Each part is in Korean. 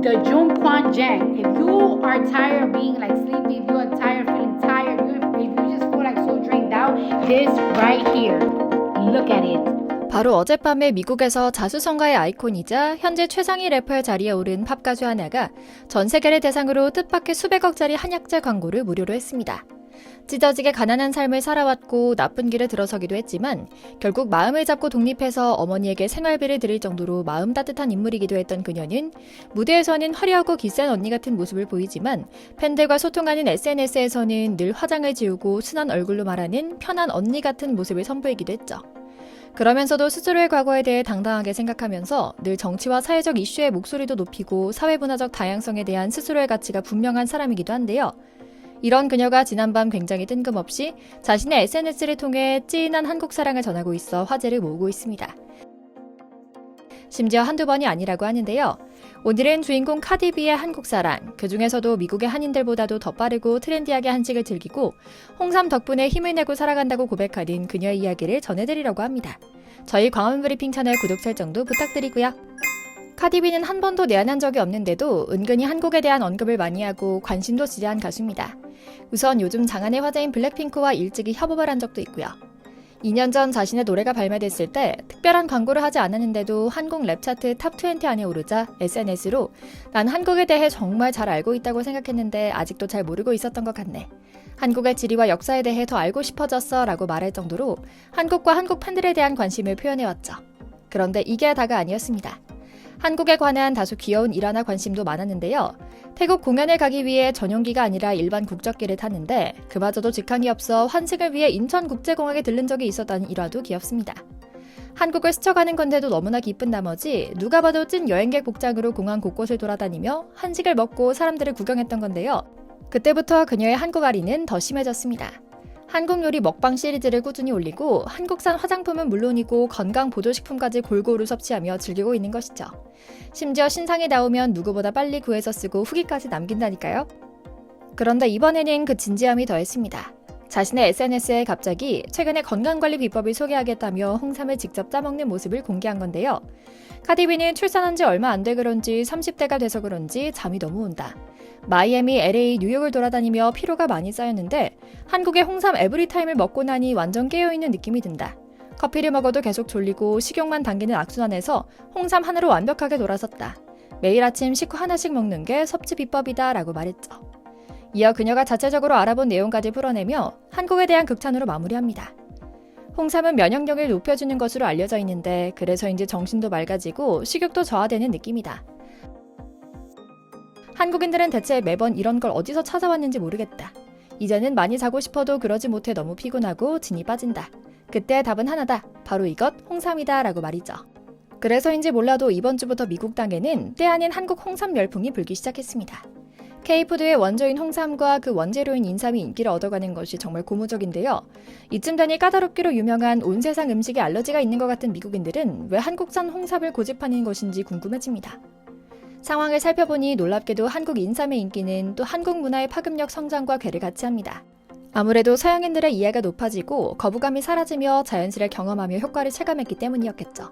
the Jungkwon Jang. If you are tired of being like sleepy, if you are tired of feeling tired, if you just feel like so drained out, this right here. Look at it. 바로 어젯밤에 미국에서 자수성가의 아이콘이자 현재 최상위 래퍼의 자리에 오른 팝 가수 하나가 전 세계를 대상으로 뜻밖의 수백억짜리 한약재 광고를 무료로 했습니다. 찢어지게 가난한 삶을 살아왔고 나쁜 길을 들어서기도 했지만 결국 마음을 잡고 독립해서 어머니에게 생활비를 드릴 정도로 마음 따뜻한 인물이기도 했던 그녀는 무대에서는 화려하고 기센 언니 같은 모습을 보이지만 팬들과 소통하는 SNS에서는 늘 화장을 지우고 순한 얼굴로 말하는 편한 언니 같은 모습을 선보이기도 했죠. 그러면서도 스스로의 과거에 대해 당당하게 생각하면서 늘 정치와 사회적 이슈의 목소리도 높이고 사회문화적 다양성에 대한 스스로의 가치가 분명한 사람이기도 한데요. 이런 그녀가 지난밤 굉장히 뜬금없이 자신의 SNS를 통해 찐한 한국 사랑을 전하고 있어 화제를 모으고 있습니다. 심지어 한두 번이 아니라고 하는데요. 오늘은 주인공 카디비의 한국 사랑, 그 중에서도 미국의 한인들보다도 더 빠르고 트렌디하게 한식을 즐기고 홍삼 덕분에 힘을 내고 살아간다고 고백하는 그녀의 이야기를 전해드리려고 합니다. 저희 광화문 브리핑 채널 구독 설정도 부탁드리고요. 카디비는 한 번도 내한한 적이 없는데도 은근히 한국에 대한 언급을 많이 하고 관심도 지대한 가수입니다. 우선 요즘 장안의 화제인 블랙핑크와 일찍이 협업을 한 적도 있고요. 2년 전 자신의 노래가 발매됐을 때 특별한 광고를 하지 않았는데도 한국 랩 차트 탑20 안에 오르자 SNS로 난 한국에 대해 정말 잘 알고 있다고 생각했는데 아직도 잘 모르고 있었던 것 같네. 한국의 지리와 역사에 대해 더 알고 싶어졌어 라고 말할 정도로 한국과 한국 팬들에 대한 관심을 표현해왔죠. 그런데 이게 다가 아니었습니다. 한국에 관한 다소 귀여운 일화나 관심도 많았는데요. 태국 공연을 가기 위해 전용기가 아니라 일반 국적기를 탔는데 그마저도 직항이 없어 환승을 위해 인천국제공항에 들른 적이 있었다는 일화도 귀엽습니다. 한국을 스쳐가는 건데도 너무나 기쁜 나머지 누가 봐도 찐 여행객 복장으로 공항 곳곳을 돌아다니며 한식을 먹고 사람들을 구경했던 건데요. 그때부터 그녀의 한국알이는 더 심해졌습니다. 한국 요리 먹방 시리즈를 꾸준히 올리고 한국산 화장품은 물론이고 건강 보조식품까지 골고루 섭취하며 즐기고 있는 것이죠. 심지어 신상이 나오면 누구보다 빨리 구해서 쓰고 후기까지 남긴다니까요. 그런데 이번에는 그 진지함이 더했습니다. 자신의 SNS에 갑자기 최근에 건강관리 비법을 소개하겠다며 홍삼을 직접 짜먹는 모습을 공개한 건데요. 카디비는 출산한 지 얼마 안 돼 그런지 30대가 돼서 그런지 잠이 너무 온다. 마이애미, LA, 뉴욕을 돌아다니며 피로가 많이 쌓였는데 한국의 홍삼 에브리타임을 먹고 나니 완전 깨어있는 느낌이 든다. 커피를 먹어도 계속 졸리고 식욕만 당기는 악순환에서 홍삼 하나로 완벽하게 돌아섰다. 매일 아침 식후 하나씩 먹는 게 섭취 비법이다 라고 말했죠. 이어 그녀가 자체적으로 알아본 내용까지 풀어내며 한국에 대한 극찬으로 마무리합니다. 홍삼은 면역력을 높여주는 것으로 알려져 있는데 그래서인지 정신도 맑아지고 식욕도 저하되는 느낌이다. 한국인들은 대체 매번 이런 걸 어디서 찾아왔는지 모르겠다. 이제는 많이 자고 싶어도 그러지 못해 너무 피곤하고 진이 빠진다. 그때의 답은 하나다. 바로 이것 홍삼이다 라고 말이죠. 그래서인지 몰라도 이번 주부터 미국 땅에는 때 아닌 한국 홍삼 열풍이 불기 시작했습니다. K푸드의 원조인 홍삼과 그 원재료인 인삼이 인기를 얻어가는 것이 정말 고무적인데요. 이쯤 되니 까다롭기로 유명한 온 세상 음식에 알러지가 있는 것 같은 미국인들은 왜 한국산 홍삼을 고집하는 것인지 궁금해집니다. 상황을 살펴보니 놀랍게도 한국 인삼의 인기는 또 한국 문화의 파급력 성장과 괴를 같이 합니다. 아무래도 서양인들의 이해가 높아지고 거부감이 사라지며 자연스레 경험하며 효과를 체감했기 때문이었겠죠.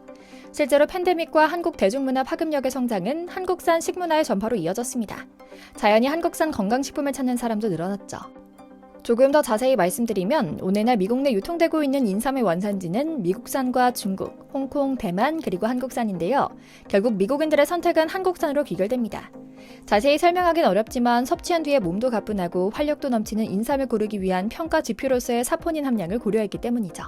실제로 팬데믹과 한국 대중문화 파급력의 성장은 한국산 식문화의 전파로 이어졌습니다. 자연히 한국산 건강식품을 찾는 사람도 늘어났죠. 조금 더 자세히 말씀드리면 오늘날 미국 내 유통되고 있는 인삼의 원산지는 미국산과 중국, 홍콩, 대만 그리고 한국산인데요. 결국 미국인들의 선택은 한국산으로 귀결됩니다. 자세히 설명하긴 어렵지만 섭취한 뒤에 몸도 가뿐하고 활력도 넘치는 인삼을 고르기 위한 평가 지표로서의 사포닌 함량을 고려했기 때문이죠.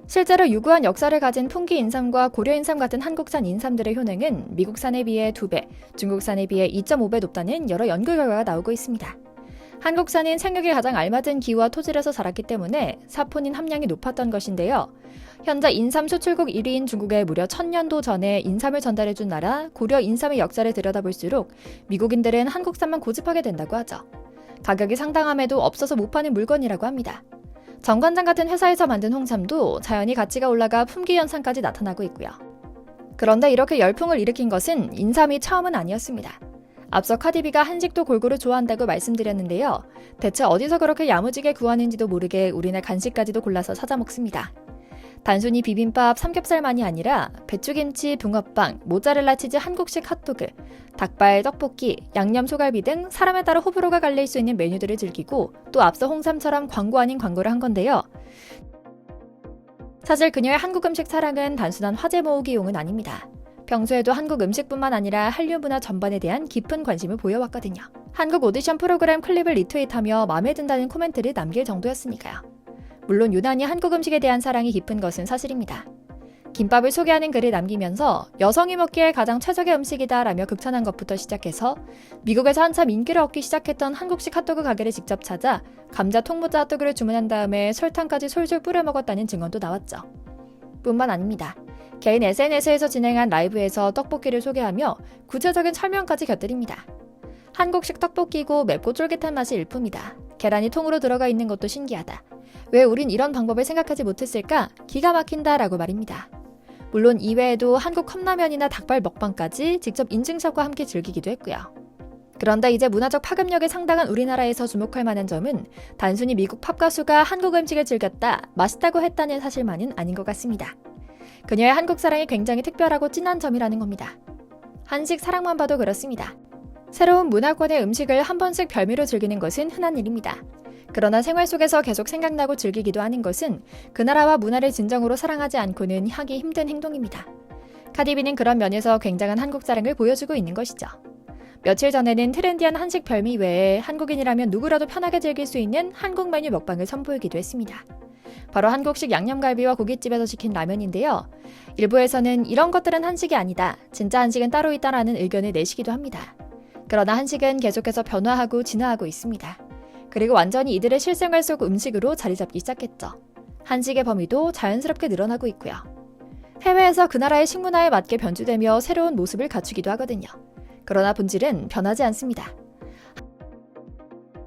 실제로 유구한 역사를 가진 풍기 인삼과 고려 인삼 같은 한국산 인삼들의 효능은 미국산에 비해 2배, 중국산에 비해 2.5배 높다는 여러 연구 결과가 나오고 있습니다. 한국산인 생육에 가장 알맞은 기후와 토질에서 자랐기 때문에 사포닌 함량이 높았던 것인데요. 현재 인삼 수출국 1위인 중국에 무려 1000년도 전에 인삼을 전달해준 나라 고려 인삼의 역사를 들여다볼수록 미국인들은 한국산만 고집하게 된다고 하죠. 가격이 상당함에도 없어서 못 파는 물건이라고 합니다. 정관장 같은 회사에서 만든 홍삼도 자연히 가치가 올라가 품귀 현상까지 나타나고 있고요. 그런데 이렇게 열풍을 일으킨 것은 인삼이 처음은 아니었습니다. 앞서 카디비가 한식도 골고루 좋아한다고 말씀드렸는데요. 대체 어디서 그렇게 야무지게 구하는지도 모르게 우리네 간식까지도 골라서 찾아 먹습니다. 단순히 비빔밥, 삼겹살만이 아니라 배추김치, 붕어빵, 모짜렐라 치즈 한국식 핫도그, 닭발, 떡볶이, 양념 소갈비 등 사람에 따라 호불호가 갈릴 수 있는 메뉴들을 즐기고 또 앞서 홍삼처럼 광고 아닌 광고를 한 건데요. 사실 그녀의 한국 음식 사랑은 단순한 화제 모으기용은 아닙니다. 평소에도 한국 음식뿐만 아니라 한류 문화 전반에 대한 깊은 관심을 보여왔거든요. 한국 오디션 프로그램 클립을 리트윗하며 마음에 든다는 코멘트를 남길 정도였으니까요. 물론 유난히 한국 음식에 대한 사랑이 깊은 것은 사실입니다. 김밥을 소개하는 글을 남기면서 여성이 먹기에 가장 최적의 음식이다 라며 극찬한 것부터 시작해서 미국에서 한참 인기를 얻기 시작했던 한국식 핫도그 가게를 직접 찾아 감자 통모짜 핫도그를 주문한 다음에 설탕까지 솔솔 뿌려 먹었다는 증언도 나왔죠. 뿐만 아닙니다. 개인 SNS에서 진행한 라이브에서 떡볶이를 소개하며 구체적인 설명까지 곁들입니다. 한국식 떡볶이고 맵고 쫄깃한 맛이 일품이다. 계란이 통으로 들어가 있는 것도 신기하다. 왜 우린 이런 방법을 생각하지 못했을까? 기가 막힌다 라고 말입니다. 물론 이외에도 한국 컵라면이나 닭발 먹방까지 직접 인증샷과 함께 즐기기도 했고요. 그런데 이제 문화적 파급력이 상당한 우리나라에서 주목할 만한 점은 단순히 미국 팝 가수가 한국 음식을 즐겼다, 맛있다고 했다는 사실만은 아닌 것 같습니다. 그녀의 한국 사랑이 굉장히 특별하고 진한 점이라는 겁니다. 한식 사랑만 봐도 그렇습니다. 새로운 문화권의 음식을 한 번씩 별미로 즐기는 것은 흔한 일입니다. 그러나 생활 속에서 계속 생각나고 즐기기도 하는 것은 그 나라와 문화를 진정으로 사랑하지 않고는 하기 힘든 행동입니다. 카디비는 그런 면에서 굉장한 한국 사랑을 보여주고 있는 것이죠. 며칠 전에는 트렌디한 한식 별미 외에 한국인이라면 누구라도 편하게 즐길 수 있는 한국 메뉴 먹방을 선보이기도 했습니다. 바로 한국식 양념갈비와 고깃집에서 시킨 라면인데요. 일부에서는 이런 것들은 한식이 아니다, 진짜 한식은 따로 있다라는 의견을 내시기도 합니다. 그러나 한식은 계속해서 변화하고 진화하고 있습니다. 그리고 완전히 이들의 실생활 속 음식으로 자리 잡기 시작했죠. 한식의 범위도 자연스럽게 늘어나고 있고요. 해외에서 그 나라의 식문화에 맞게 변주되며 새로운 모습을 갖추기도 하거든요. 그러나 본질은 변하지 않습니다.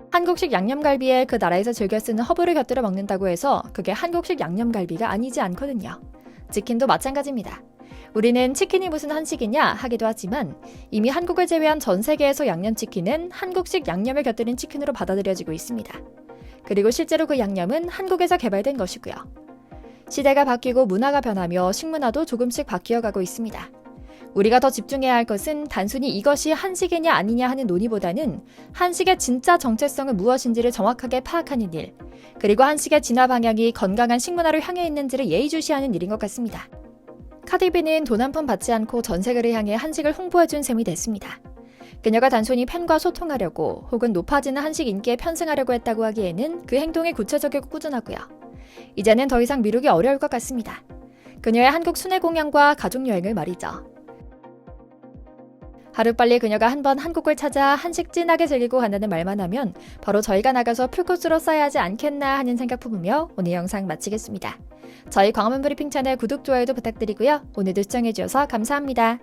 한국식 양념갈비에 그 나라에서 즐겨 쓰는 허브를 곁들여 먹는다고 해서 그게 한국식 양념갈비가 아니지 않거든요. 치킨도 마찬가지입니다. 우리는 치킨이 무슨 한식이냐 하기도 하지만 이미 한국을 제외한 전 세계에서 양념치킨은 한국식 양념을 곁들인 치킨으로 받아들여지고 있습니다. 그리고 실제로 그 양념은 한국에서 개발된 것이고요. 시대가 바뀌고 문화가 변하며 식문화도 조금씩 바뀌어가고 있습니다. 우리가 더 집중해야 할 것은 단순히 이것이 한식이냐 아니냐 하는 논의보다는 한식의 진짜 정체성은 무엇인지를 정확하게 파악하는 일, 그리고 한식의 진화 방향이 건강한 식문화를 향해 있는지를 예의주시하는 일인 것 같습니다. 카디비는 돈 한 푼 받지 않고 전 세계를 향해 한식을 홍보해준 셈이 됐습니다. 그녀가 단순히 팬과 소통하려고 혹은 높아지는 한식 인기에 편승하려고 했다고 하기에는 그 행동이 구체적이고 꾸준하고요. 이제는 더 이상 미루기 어려울 것 같습니다. 그녀의 한국 순회 공연과 가족 여행을 말이죠. 하루빨리 그녀가 한번 한국을 찾아 한식 진하게 즐기고 간다는 말만 하면 바로 저희가 나가서 풀코스로 써야 하지 않겠나 하는 생각 품으며 오늘 영상 마치겠습니다. 저희 광화문 브리핑 채널 구독, 좋아요도 부탁드리고요. 오늘도 시청해주셔서 감사합니다.